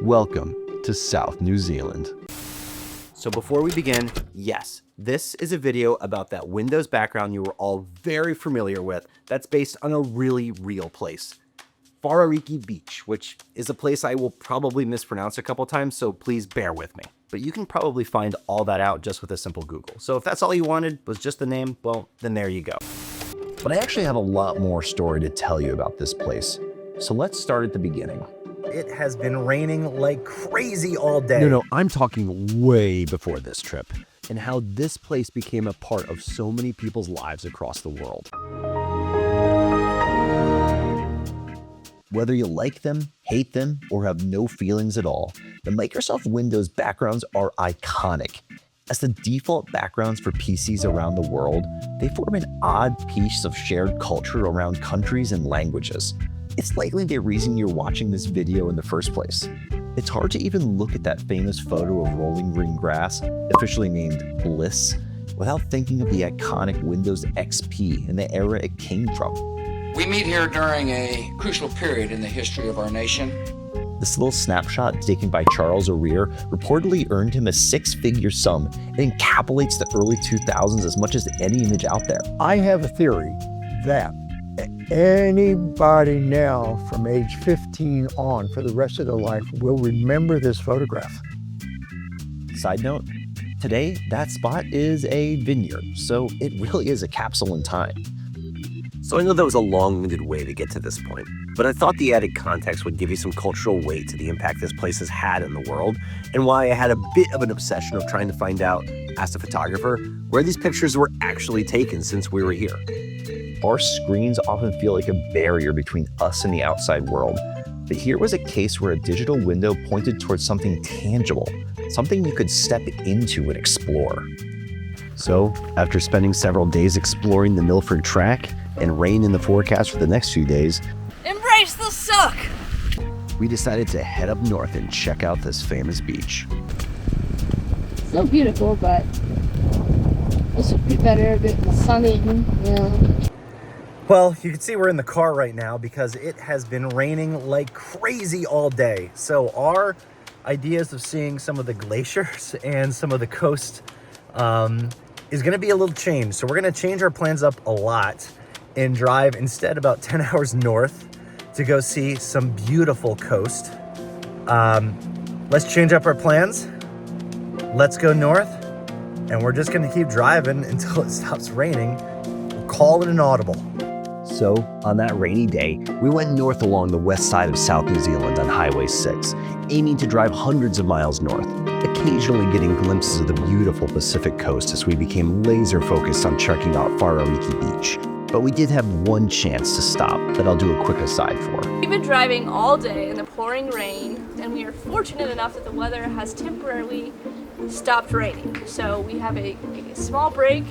Welcome to South New Zealand. So before we begin, yes, this is a video about that Windows background you were all very familiar with that's based on a really real place. Wharariki Beach, which is a place I will probably mispronounce a couple times, so please bear with me. But you can probably find all that out just with a simple Google. So if that's all you wanted was just the name, well, then there you go. But I actually have a lot more story to tell you about this place. So let's start at the beginning. It has been raining like crazy all day. No, I'm talking way before this trip, and how this place became a part of so many people's lives across the world. Whether you like them, hate them, or have no feelings at all, the Microsoft Windows backgrounds are iconic. As the default backgrounds for PCs around the world, they form an odd piece of shared culture around countries and languages. It's likely the reason you're watching this video in the first place. It's hard to even look at that famous photo of rolling green grass, officially named Bliss, without thinking of the iconic Windows XP and the era it came from. We meet here during a crucial period in the history of our nation. This little snapshot taken by Charles O'Rear reportedly earned him a six-figure sum and encapsulates the early 2000s as much as any image out there. I have a theory that anybody now from age 15 on for the rest of their life will remember this photograph. Side note, today that spot is a vineyard, so it really is a capsule in time. So I know that was a long-winded way to get to this point, but I thought the added context would give you some cultural weight to the impact this place has had in the world, and why I had a bit of an obsession of trying to find out, as a photographer, where these pictures were actually taken since we were here. Our screens often feel like a barrier between us and the outside world, but here was a case where a digital window pointed towards something tangible, something you could step into and explore. So, after spending several days exploring the Milford Track and rain in the forecast for the next few days, embrace the suck! We decided to head up north and check out this famous beach. So beautiful, but this would be better a bit sunny, you know. Well, you can see we're in the car right now because it has been raining like crazy all day. So our ideas of seeing some of the glaciers and some of the coast is going to be a little changed. So we're going to change our plans up a lot and drive instead about 10 hours north to go see some beautiful coast. Let's change up our plans. Let's go north, and we're just going to keep driving until it stops raining. We'll call it an audible. So, on that rainy day, we went north along the west side of South New Zealand on Highway 6, aiming to drive hundreds of miles north, occasionally getting glimpses of the beautiful Pacific coast as we became laser focused on checking out Fariki Beach. But we did have one chance to stop that I'll do a quick aside for. We've been driving all day in the pouring rain, and we are fortunate enough that the weather has temporarily stopped raining. So we have a small break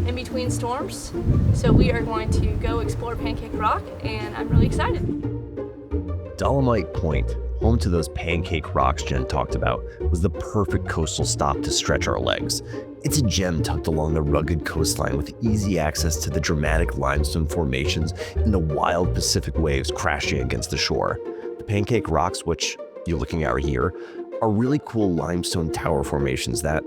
in between storms. So we are going to go explore Pancake Rock, and I'm really excited. Dolomite Point, home to those pancake rocks Jen talked about, was the perfect coastal stop to stretch our legs. It's a gem tucked along the rugged coastline with easy access to the dramatic limestone formations and the wild Pacific waves crashing against the shore. The Pancake Rocks, which you're looking at here, are really cool limestone tower formations that,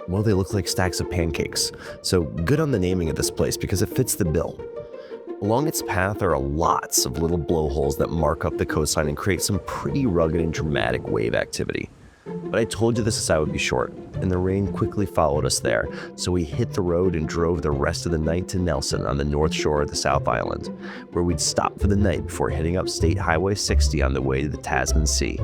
well, they look like stacks of pancakes. So good on the naming of this place because it fits the bill. Along its path there are lots of little blowholes that mark up the coastline and create some pretty rugged and dramatic wave activity. But I told you this aside would be short, and the rain quickly followed us there, so we hit the road and drove the rest of the night to Nelson on the north shore of the South Island, where we'd stop for the night before heading up State Highway 60 on the way to the Tasman Sea.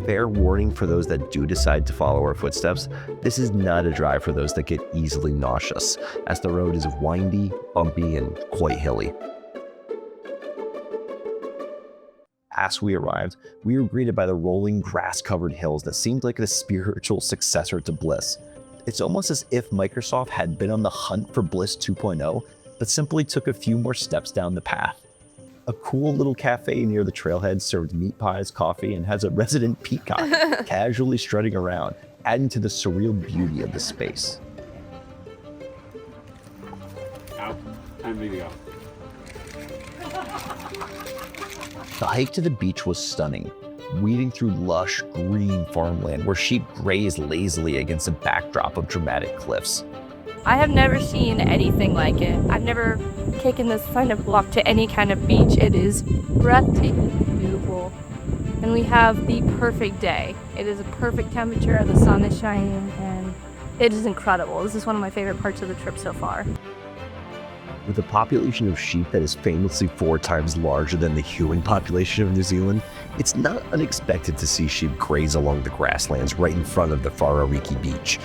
Fair warning for those that do decide to follow our footsteps, this is not a drive for those that get easily nauseous, as the road is windy, bumpy, and quite hilly. As we arrived, we were greeted by the rolling grass-covered hills that seemed like the spiritual successor to Bliss. It's almost as if Microsoft had been on the hunt for Bliss 2.0, but simply took a few more steps down the path. A cool little cafe near the trailhead served meat pies, coffee, and has a resident peacock casually strutting around, adding to the surreal beauty of the space. Out and video. The hike to the beach was stunning, weaving through lush, green farmland where sheep grazed lazily against a backdrop of dramatic cliffs. I have never seen anything like it. I've never taken this kind of walk to any kind of beach. It is breathtakingly beautiful. And we have the perfect day. It is a perfect temperature, the sun is shining, and it is incredible. This is one of my favorite parts of the trip so far. With a population of sheep that is famously 4 times larger than the human population of New Zealand, it's not unexpected to see sheep graze along the grasslands right in front of the Wharariki Beach.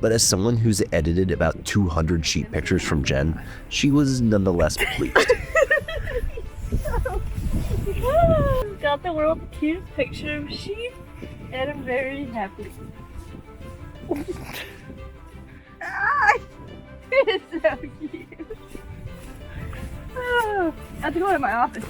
But as someone who's edited about 200 sheep pictures from Jen, she was nonetheless pleased. Got the world's cutest picture of sheep, and I'm very happy. It's so cute. I have to go to my office.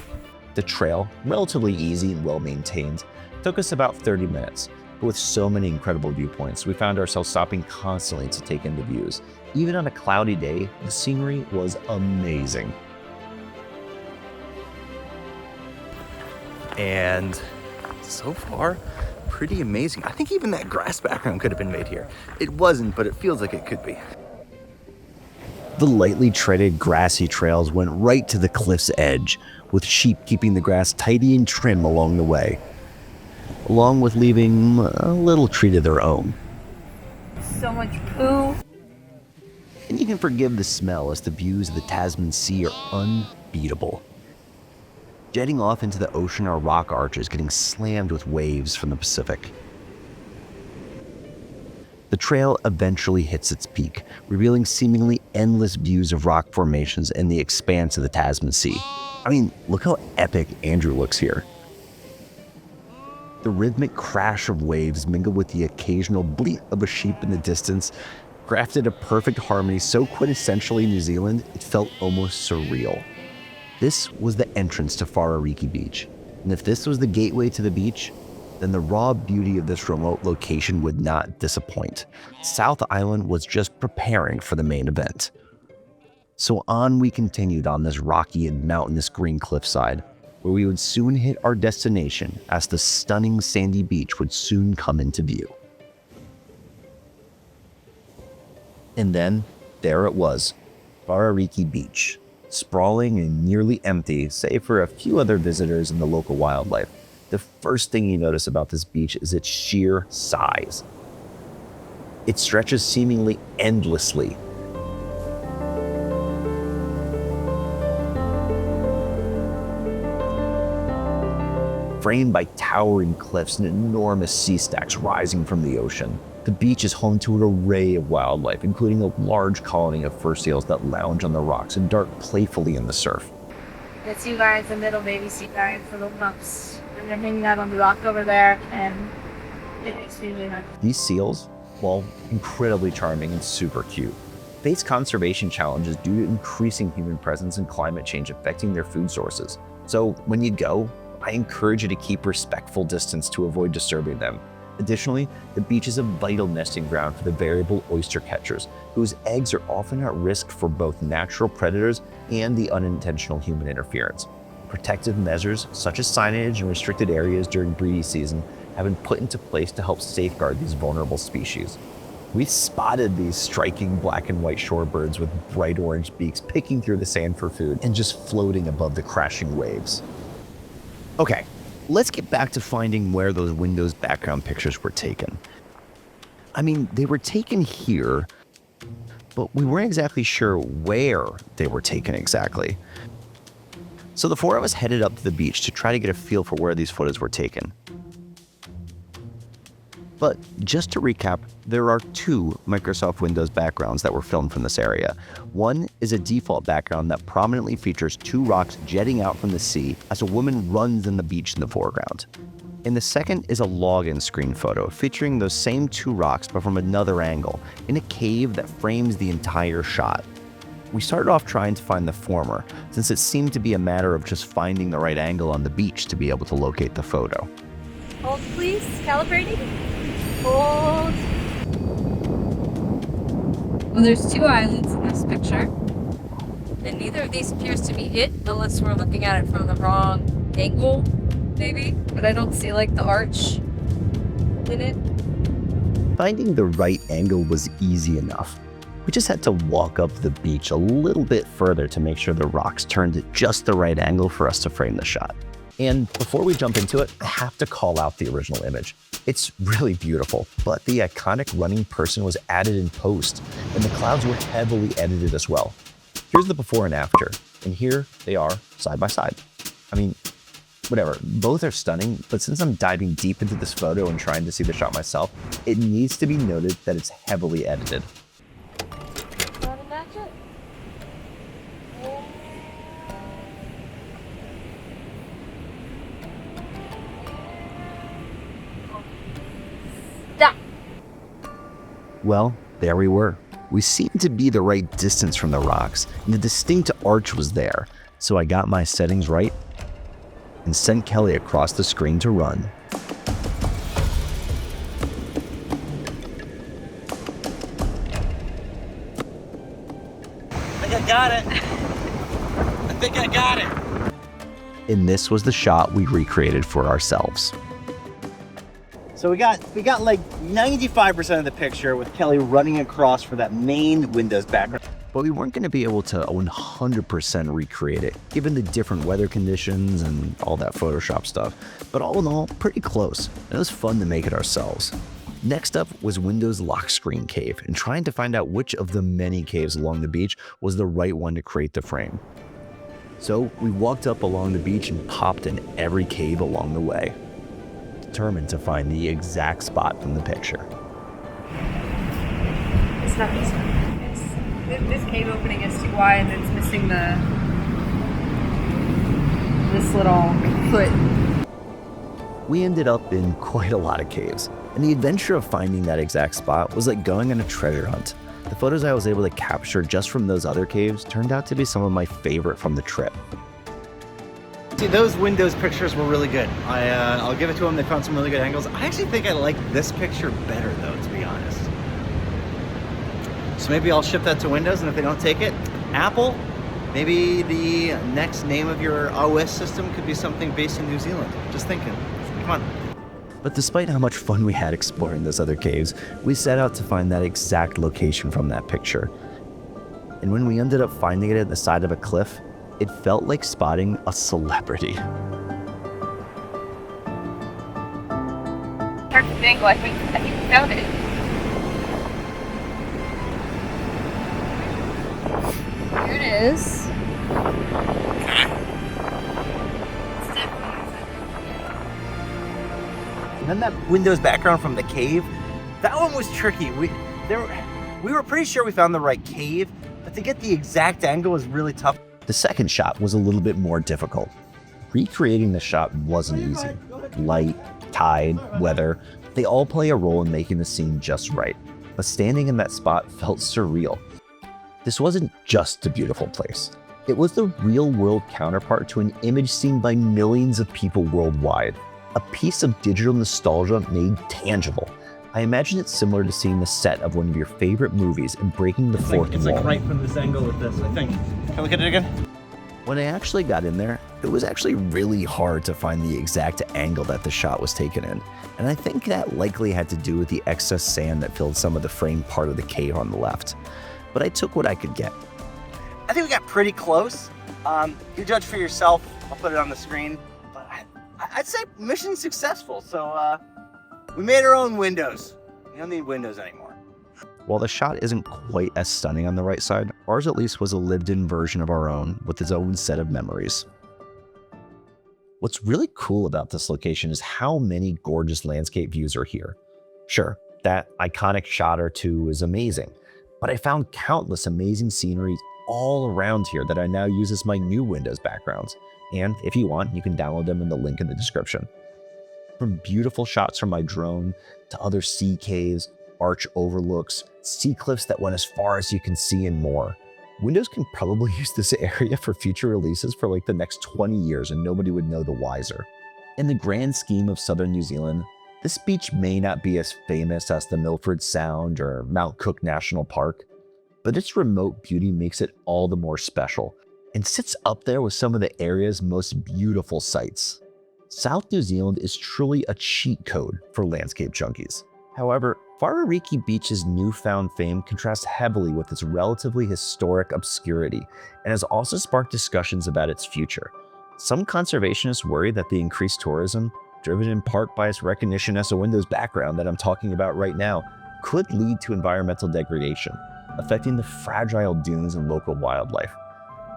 The trail, relatively easy and well maintained, took us about 30 minutes. But with so many incredible viewpoints, we found ourselves stopping constantly to take in the views. Even on a cloudy day, the scenery was amazing. And so far, pretty amazing. I think even that grass background could have been made here. It wasn't, but it feels like it could be. The lightly treaded grassy trails went right to the cliff's edge, with sheep keeping the grass tidy and trim along the way, along with leaving a little treat of their own. So much poo. And you can forgive the smell as the views of the Tasman Sea are unbeatable. Jetting off into the ocean are rock arches getting slammed with waves from the Pacific. The trail eventually hits its peak, revealing seemingly endless views of rock formations and the expanse of the Tasman Sea. I mean, look how epic Andrew looks here. The rhythmic crash of waves mingled with the occasional bleat of a sheep in the distance crafted a perfect harmony so quintessentially New Zealand, it felt almost surreal. This was the entrance to Fariki Beach, and if this was the gateway to the beach, then the raw beauty of this remote location would not disappoint. South Island was just preparing for the main event. So on we continued on this rocky and mountainous green cliffside, where we would soon hit our destination as the stunning sandy beach would soon come into view. And then, there it was, Wharariki Beach, sprawling and nearly empty, save for a few other visitors and the local wildlife. The first thing you notice about this beach is its sheer size. It stretches seemingly endlessly. Framed by towering cliffs and enormous sea stacks rising from the ocean. The beach is home to an array of wildlife, including a large colony of fur seals that lounge on the rocks and dart playfully in the surf. It's you guys, the little baby sea guys, the little pups. And they're hanging out on the rock over there, and it's really nice. These seals, well, incredibly charming and super cute, face conservation challenges due to increasing human presence and climate change affecting their food sources. So when you go, I encourage you to keep respectful distance to avoid disturbing them. Additionally, the beach is a vital nesting ground for the variable oyster catchers, whose eggs are often at risk for both natural predators and the unintentional human interference. Protective measures, such as signage and restricted areas during breeding season, have been put into place to help safeguard these vulnerable species. We spotted these striking black and white shorebirds with bright orange beaks picking through the sand for food and just floating above the crashing waves. Okay, let's get back to finding where those Windows background pictures were taken. I mean, they were taken here, but we weren't exactly sure where they were taken exactly. So the 4 of us headed up to the beach to try to get a feel for where these photos were taken. But just to recap, there are 2 Microsoft Windows backgrounds that were filmed from this area. One is a default background that prominently features 2 rocks jetting out from the sea as a woman runs in the beach in the foreground. And the second is a login screen photo featuring those same 2 rocks but from another angle, in a cave that frames the entire shot. We started off trying to find the former, since it seemed to be a matter of just finding the right angle on the beach to be able to locate the photo. Hold, please. Calibrating. Hold. Well, there's 2 islands in this picture. And neither of these appears to be it, unless we're looking at it from the wrong angle, maybe. But I don't see like the arch in it. Finding the right angle was easy enough. We just had to walk up the beach a little bit further to make sure the rocks turned at just the right angle for us to frame the shot. And before we jump into it, I have to call out the original image. It's really beautiful, but the iconic running person was added in post, and the clouds were heavily edited as well. Here's the before and after, and here they are side by side. I mean, whatever, both are stunning, but since I'm diving deep into this photo and trying to see the shot myself, it needs to be noted that it's heavily edited. Wanna match it? Stop. Well, there we were. We seemed to be the right distance from the rocks, and the distinct arch was there, so I got my settings right and sent Kelly across the screen to run. I think I got it. I think I got it. And this was the shot we recreated for ourselves. So we got like 95% of the picture with Kelly running across for that main Windows background. But we weren't going to be able to 100% recreate it, given the different weather conditions and all that Photoshop stuff. But all in all, pretty close. And it was fun to make it ourselves. Next up was Windows lock screen cave, and trying to find out which of the many caves along the beach was the right one to create the frame. So we walked up along the beach and popped in every cave along the way, determined to find the exact spot from the picture. It's not this one. This cave opening is too wide and it's missing this little foot. We ended up in quite a lot of caves, and the adventure of finding that exact spot was like going on a treasure hunt. The photos I was able to capture just from those other caves turned out to be some of my favorite from the trip. See, those Windows pictures were really good. I'll give it to them. They found some really good angles. I actually think I like this picture better, though, to be honest. So maybe I'll ship that to Windows, and if they don't take it, Apple, maybe the next name of your OS system could be something based in New Zealand. Just thinking. Come on. But despite how much fun we had exploring those other caves, we set out to find that exact location from that picture. And when we ended up finding it at the side of a cliff, it felt like spotting a celebrity. Perfect angle. I think we found it. Here it is. And then that Windows background from the cave, that one was tricky. We were pretty sure we found the right cave, but to get the exact angle was really tough. The second shot was a little bit more difficult. Recreating the shot wasn't easy. Light, tide, weather, they all play a role in making the scene just right. But standing in that spot felt surreal. This wasn't just a beautiful place. It was the real-world counterpart to an image seen by millions of people worldwide. A piece of digital nostalgia made tangible. I imagine it's similar to seeing the set of one of your favorite movies and breaking the fourth wall. It's like right from this angle with this, I think. Can I look at it again? When I actually got in there, it was actually really hard to find the exact angle that the shot was taken in. And I think that likely had to do with the excess sand that filled some of the framed part of the cave on the left. But I took what I could get. I think we got pretty close. You judge for yourself. I'll put it on the screen. But I'd say mission successful. So we made our own windows. We don't need windows anymore. While the shot isn't quite as stunning on the right side, ours at least was a lived-in version of our own with its own set of memories. What's really cool about this location is how many gorgeous landscape views are here. Sure, that iconic shot or two is amazing, but I found countless amazing sceneries all around here that I now use as my new Windows backgrounds. And if you want, you can download them in the link in the description. From beautiful shots from my drone to other sea caves, arch overlooks, sea cliffs that went as far as you can see and more. Windows can probably use this area for future releases for like the next 20 years and nobody would know the wiser. In the grand scheme of southern New Zealand, this beach may not be as famous as the Milford Sound or Mount Cook National Park, but its remote beauty makes it all the more special and sits up there with some of the area's most beautiful sights. South New Zealand is truly a cheat code for landscape junkies. However, Wharariki Beach's newfound fame contrasts heavily with its relatively historic obscurity and has also sparked discussions about its future. Some conservationists worry that the increased tourism, driven in part by its recognition as a Windows background that I'm talking about right now, could lead to environmental degradation, affecting the fragile dunes and local wildlife.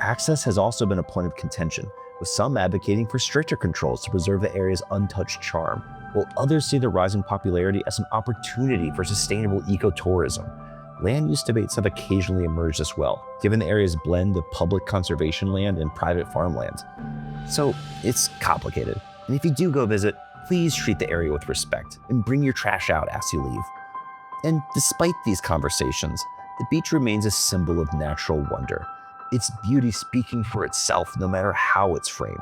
Access has also been a point of contention, with some advocating for stricter controls to preserve the area's untouched charm, while others see the rising popularity as an opportunity for sustainable ecotourism. Land use debates have occasionally emerged as well, given the area's blend of public conservation land and private farmland. So it's complicated, and if you do go visit, please treat the area with respect and bring your trash out as you leave. And despite these conversations, the beach remains a symbol of natural wonder, its beauty speaking for itself no matter how it's framed,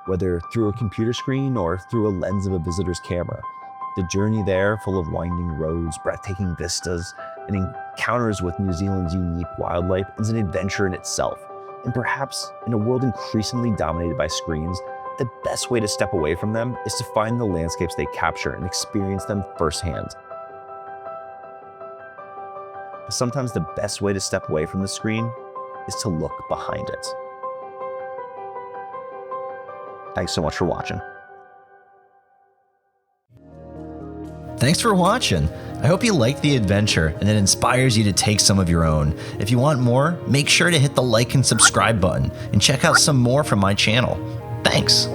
whether through a computer screen or through a lens of a visitor's camera. The journey there, full of winding roads, breathtaking vistas, and encounters with New Zealand's unique wildlife, is an adventure in itself. And perhaps, in a world increasingly dominated by screens, the best way to step away from them is to find the landscapes they capture and experience them firsthand. But sometimes the best way to step away from the screen is to look behind it. Thanks so much for watching. Thanks for watching. I hope you liked the adventure and it inspires you to take some of your own. If you want more, make sure to hit the like and subscribe button and check out some more from my channel. Thanks.